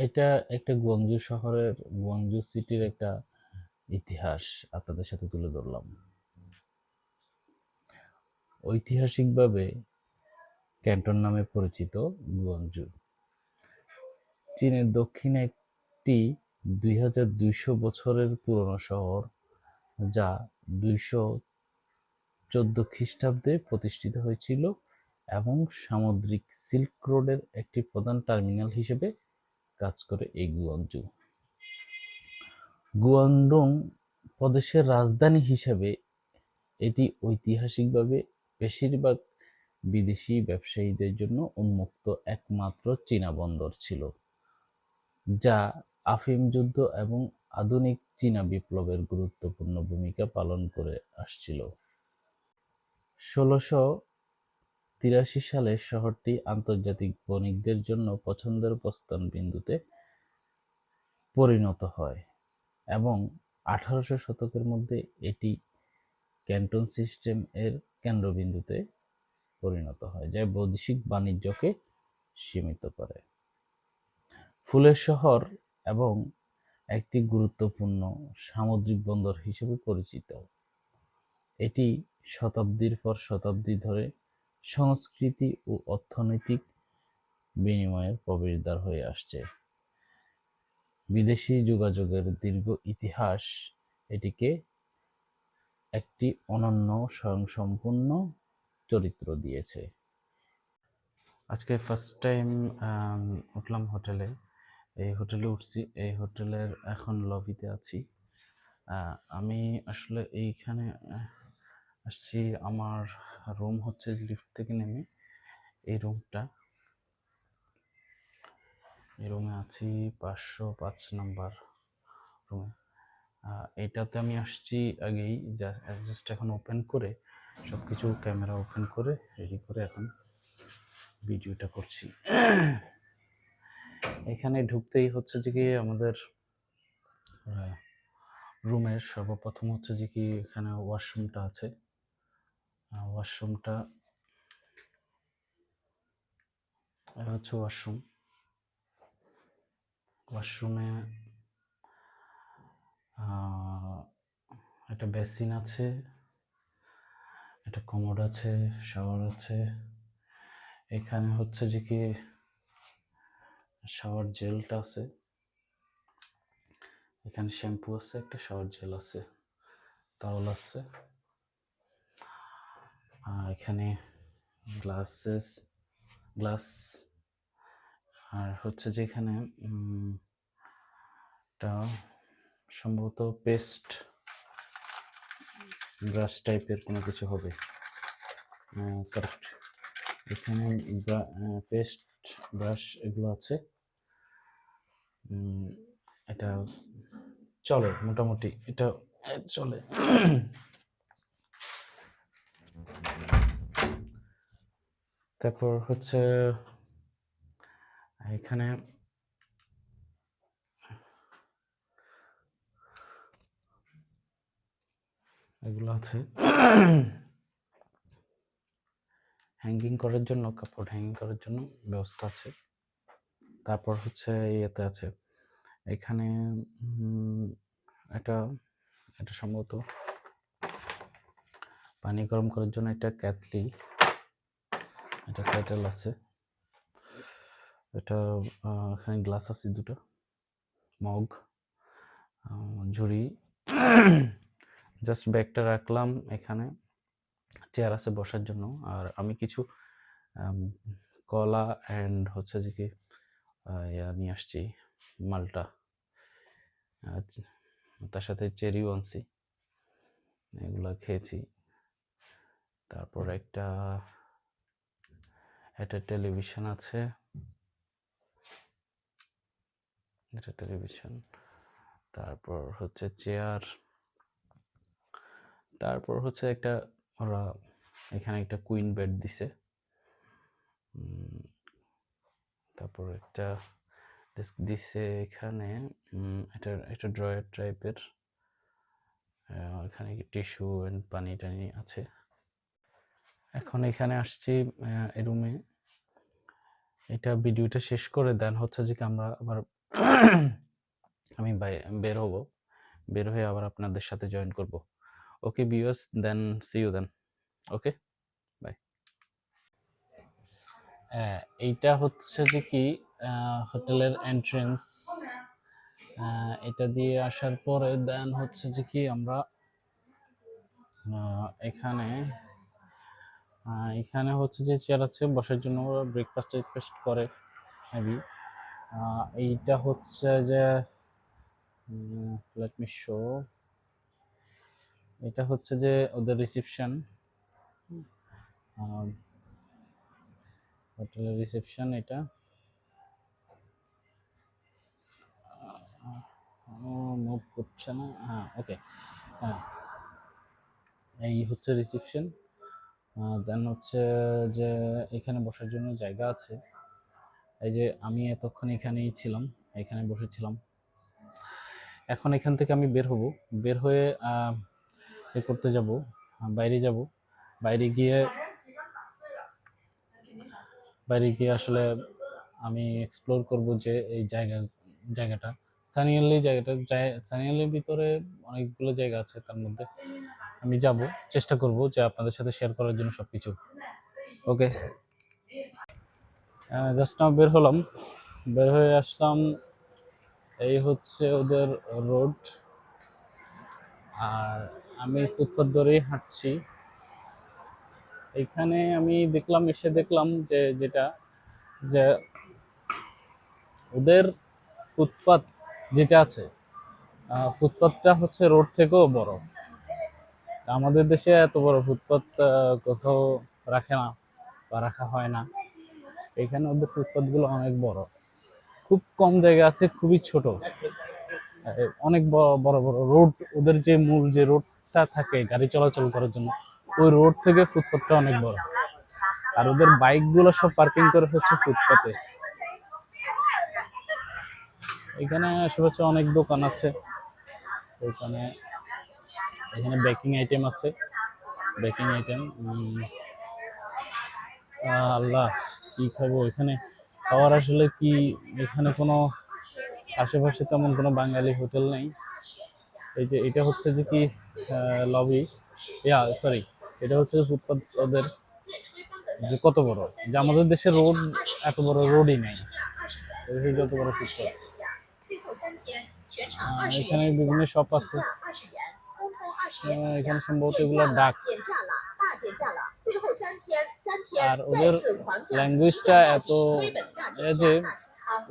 এটা একটা গুয়াংজু শহরের, গুয়াংজু সিটির একটা ইতিহাস আপনাদের সাথে তুলে ধরলাম। ঐতিহাসিকভাবে ক্যান্টন নামে পরিচিত গুয়াংজু চীনের দক্ষিণে একটি 2200 বছরের পুরনো শহর, যা 214 খ্রিস্টাব্দে প্রতিষ্ঠিত হয়েছিল এবং সামুদ্রিক সিল্ক রোডের একটি প্রধান টার্মিনাল হিসেবে কাজ করে এই গুয়াংজু। গুয়াংডং প্রদেশের রাজধানী হিসেবে এটি ঐতিহাসিকভাবে বেশিরভাগ বিদেশি ব্যবসায়ীদের জন্য উন্মুক্ত একমাত্র চীনা বন্দর ছিল, যা আফিম যুদ্ধ এবং আধুনিক চীনা বিপ্লবের গুরুত্বপূর্ণ ভূমিকা পালন করে আসছিল। 1683 সালে শহরটি আন্তর্জাতিক বণিকদের জন্য পছন্দের প্রস্থান বিন্দুতে পরিণত হয় এবং 18 শতকের মধ্যে এটি ক্যান্টন সিস্টেম এর কেন্দ্রবিন্দুতে পরিণত হয়, যা বৈদেশিক বাণিজ্যকে সীমিত করে। ফুলের শহর এবং একটি গুরুত্বপূর্ণ সামুদ্রিক বন্দর হিসেবে পরিচিত, এটি শতাব্দীর পর শতাব্দী ধরে সংস্কৃতি ও অর্থনৈতিক বিনিময়ের প্রবেশদ্বার হয়ে আসছে। বিদেশি যোগাযোগের দীর্ঘ ইতিহাস এটিকে একটি অনন্য স্বয়ংসম্পূর্ণ চরিত্র দিয়েছে। আজকে ফার্স্ট টাইম উঠলাম হোটেলে। এই হোটেলে উঠছি, এই হোটেলের এখন লবিতে আছি। আমি আসলে এইখানে আসছি, আমার রুম হচ্ছে লিফট থেকে নেমে এই রুমটা, এই রুমে আছি 505 নাম্বার রুমে। এটাতে আমি আসছি আগেই, জাস্ট এখন ওপেন করে সব কিছু ক্যামেরা ওপেন করে রেডি করে এখন ভিডিওটা করছি। এখানে ঢুকতেই হচ্ছে যে কি আমাদের রুমের সর্বপ্রথম হচ্ছে যে কি এখানে ওয়াশরুমটা আছে। ওয়াশরুমটা হচ্ছে ওয়াশরুমে একটা বেসিন আছে, একটা কমোড আছে, শাওয়ার আছে। এখানে হচ্ছে যে কি শাওয়ার জেলটা আছে, এখানে শ্যাম্পু আছে, একটা শাওয়ার জেল আছে, টাওয়াল আছে। এখানে গ্লাস, আর হচ্ছে যে এখানে একটা সম্ভবত পেস্ট ব্রাশ টাইপের কোনো কিছু হবে, কারেক্ট। এখানে পেস্ট ব্রাশ এগুলো আছে। এটা চলে মোটামুটি, এটা চলে। তারপর হচ্ছে এখানে এগুলো আছে হ্যাঙ্গিং করার জন্য, কাপড় হ্যাঙ্গিং করার জন্য ব্যবস্থা আছে। তারপর হচ্ছে ইয়েতে আছে এখানে এটা সম্ভবত পানি গরম করার জন্য একটা কেটলি, এটা কেটেল আছে। এটা এখানে গ্লাস আছে দুটো, মগ, ঝুড়ি। জাস্ট ব্যাগটা রাখলাম এখানে, চেয়ার আছে বসার জন্য। আর আমি কিছু কলা অ্যান্ড হচ্ছে যে কি নিয়ে আসছি, মালটা, তার সাথে চেরিও আনছি, এগুলো খেয়েছি। তারপর একটা টেলিভিশন আছে, এটা টেলিভিশন। তারপর হচ্ছে চেয়ার, তারপর হচ্ছে একটা ওরা এখানে একটা কুইন বেড দিছে। তারপর একটা ডেস্ক দিছে এখানে, এটা ড্রয়ার টাইপের। এখানে টিস্যু এন্ড পানি টানি আছে। এখন এখানে আসছি এই রুমে। এটা ভিডিওটা শেষ করে দেন হচ্ছে যে কি আমরা আবার আমি বের হব, বের হয়ে আবার আপনাদের সাথে জয়েন করব। Okay viewers, then see you then. Okay, bye. এইটা হচ্ছে যে কি হোটেলের এন্ট্রেন্স। এটা দিয়ে আসার পরে দেন হচ্ছে যে কি আমরা এখানে এখানে হচ্ছে যে চেয়ার আছে বসার জন্য, ব্রেকফাস্ট টেকফাস্ট করে মেবি। এইটা হচ্ছে যে লেট মি শো, এটা হচ্ছে যে ওদের রিসেপশন, হোটেলের রিসেপশন। এটা মুভ করছে না, হ্যাঁ ওকে, হ্যাঁ এই হচ্ছে রিসেপশন। দেন হচ্ছে যে এখানে বসার জন্য জায়গা আছে। এই যে আমি এতক্ষণ এখানেই ছিলাম, এখানে বসেছিলাম। এখন এখান থেকে আমি বের হব, বের হয়ে এ করতে যাব, বাইরে যাব। বাইরে গিয়ে আসলে আমি এক্সপ্লোর করব যে এই জায়গাটা সানিয়ালির ভিতরে অনেকগুলো জায়গা আছে, তার মধ্যে আমি যাব, চেষ্টা করব যে আপনাদের সাথে শেয়ার করার জন্য সবকিছু। ওকে, জাস্ট নাও বের হলাম, বের হয়ে আসলাম। এই হচ্ছে ওদের রোড, আর আমি ফুটপাথ ধরেই হাঁটছি। এখানে আমি এসে দেখলাম যে যে ওদের ফুটপাথ যেটা আছে, ফুটপাথটা হচ্ছে রোড থেকেও বড়। আমাদের দেশে এত বড় ফুটপাথ কোথাও রাখে না বা রাখা হয় না। এখানে ওদের ফুটপাথগুলো অনেক বড়, খুব কম জায়গা আছে, খুবই ছোট। অনেক বড় বড় রোড, ওদের যে মূল যে রোডটা থাকে গাড়ি চলাচল করার জন্য, ওই রোড থেকে ফুটপাথটা অনেক বড়। আর ওদের বাইকগুলো সব পার্কিং করে হচ্ছে ফুটপাথে। এখানে আশেপাশে অনেক দোকান আছে। এখানে বেকিং আইটেম আছে, বেকিং আইটেম। আল্লাহ, কি খাবো এখানে? খাওয়ার আসলে কি, এখানে কোনো আশেপাশে তেমন কোনো বাঙালি হোটেল নেই। এই যে এটা হচ্ছে যে কি লবি, সরি, এটা হচ্ছে ফুটপাথ ওদের। যে কত বড়, যে আমাদের দেশের রোড এত বড় রোডই নেই, যত বড় ফুটপাথ। এখানে বিভিন্ন শপ আছে। এখানে সম্ভবত এগুলো ডাক। আর ওদের ল্যাঙ্গুয়েজটা এত যে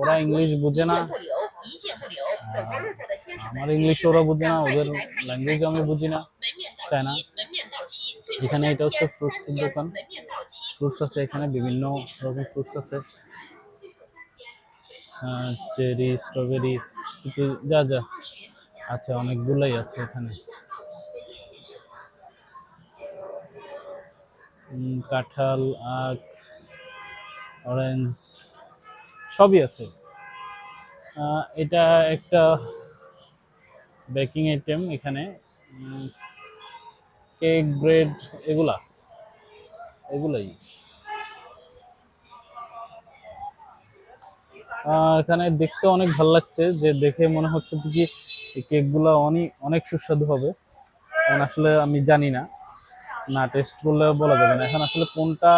ওরা ইংলিশ বুঝে না, আমার ইংলিশ ওরা বুঝে না, ওদের ল্যাঙ্গুয়েজ আমি বুঝি না, চাই না। এখানে এটা হচ্ছে ফ্রুটসের দোকান, ফ্রুটস আছে এখানে, বিভিন্ন রকমের ফ্রুটস আছে, চেরি, স্ট্রবেরি, যা যা আছে অনেকগুলোই আছে এখানে। কাঁঠাল, আখ, অরেঞ্জ সবই আছে। এটা একটা বেকিং আইটেম, এখানে কেক, ব্রেড, এগুলাই। এখানে দেখতে অনেক ভালো লাগছে, যে দেখে মনে হচ্ছে যে কি এই কেকগুলো অনেক অনেক সুস্বাদু হবে। এখন আসলে আমি জানি না, না টেস্ট করলে বলা যাবে না এখন আসলে কোনটা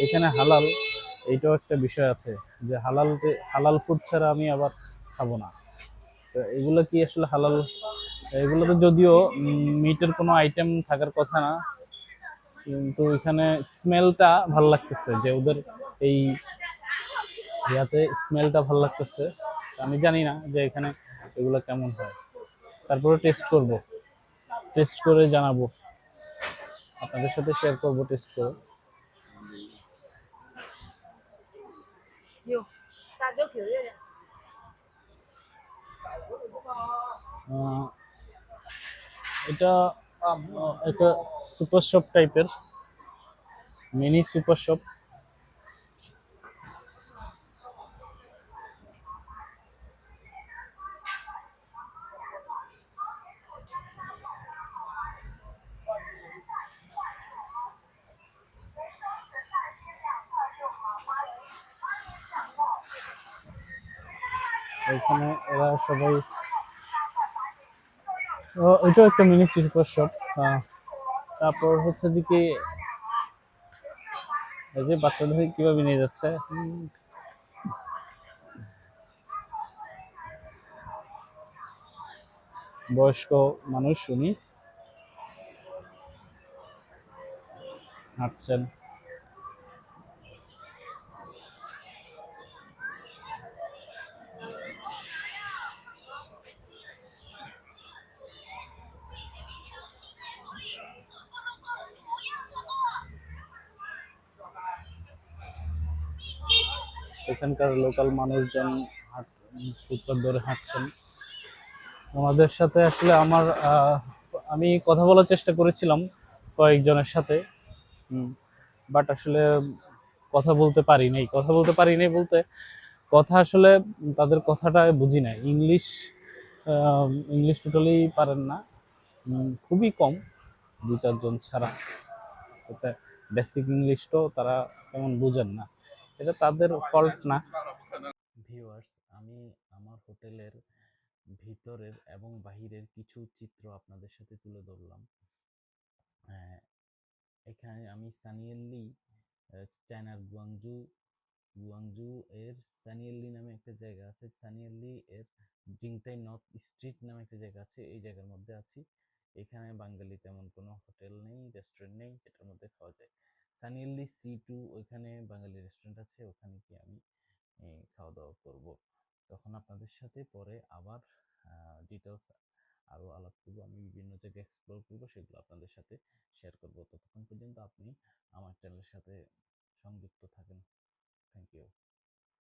এখানে হালাল। এইটাও একটা বিষয় আছে, যে হালাল ফুড ছাড়া আমি আবার খাবো না। তো এগুলো কি আসলে হালাল? এগুলোতে যদিও মিটের কোনো আইটেম থাকার কথা না, কিন্তু এখানে স্মেলটা ভাল লাগতেছে, যে ওদের এই ইয়াতে স্মেলটা ভাল লাগতেছে। আমি জানি না যে এখানে এগুলো কেমন হয়, তারপরে টেস্ট করব, টেস্ট করে জানাবো, আপনাদের সাথে শেয়ার করব টেস্ট করে। এটা একটা সুপার শপ টাইপের, মিনি সুপার শপ। এখানে এরা সবাই ওইটাও একটা মিনি সুপার শপ। তারপর হচ্ছে যে কি এই যে বাচ্চাদের কিভাবে নিয়ে যাচ্ছে, বয়স্ক মানুষ উনি হাঁটছেন। এখানকার লোকাল মানুষজন ফুটপাত ধরে হাঁটছেন। ওনাদের সাথে আসলে আমার আমি কথা বলার চেষ্টা করেছিলাম কয়েকজনের সাথে, বাট আসলে কথা বলতে পারি নাই বলতে কথা আসলে তাদের কথাটা বুঝি নাই। ইংলিশ টোটালি পারেন না, খুবই কম, দু চারজন ছাড়া। বেসিক ইংলিশটাও তারা তেমন বুঝেন না, এটা তাদের ফল্ট না। ভিউয়ার্স, আমি আমার হোটেলের ভিতরের এবং বাহিরের কিছু চিত্র আপনাদের সাথে তুলে ধরলাম। এখানে আমি সানিয়েলি চায়নার গুয়াংজু এর সানিয়েলি নামে একটা জায়গা আছে, সানিয়েলি এর জিংতাই নর্থ স্ট্রিট নামে একটা জায়গা আছে, এই জায়গার মধ্যে আছি। এখানে বাঙালি তেমন কোনো হোটেল নেই, রেস্টুরেন্ট নেই যেটার মধ্যে খাওয়া যায়। সানিয়েলি C2 ওইখানে বাঙালি রেস্টুরেন্ট আছে, ওখানে কি আমি খাওয়া দাওয়া করব। তখন আপনাদের সাথে পরে আবার ডিটেলস আরও আলাপ করবো। আমি বিভিন্ন জায়গায় এক্সপ্লোর করবো, সেগুলো আপনাদের সাথে শেয়ার করবো। ততক্ষণ পর্যন্ত আপনি আমার চ্যানেলের সাথে সংযুক্ত থাকেন। Thank you.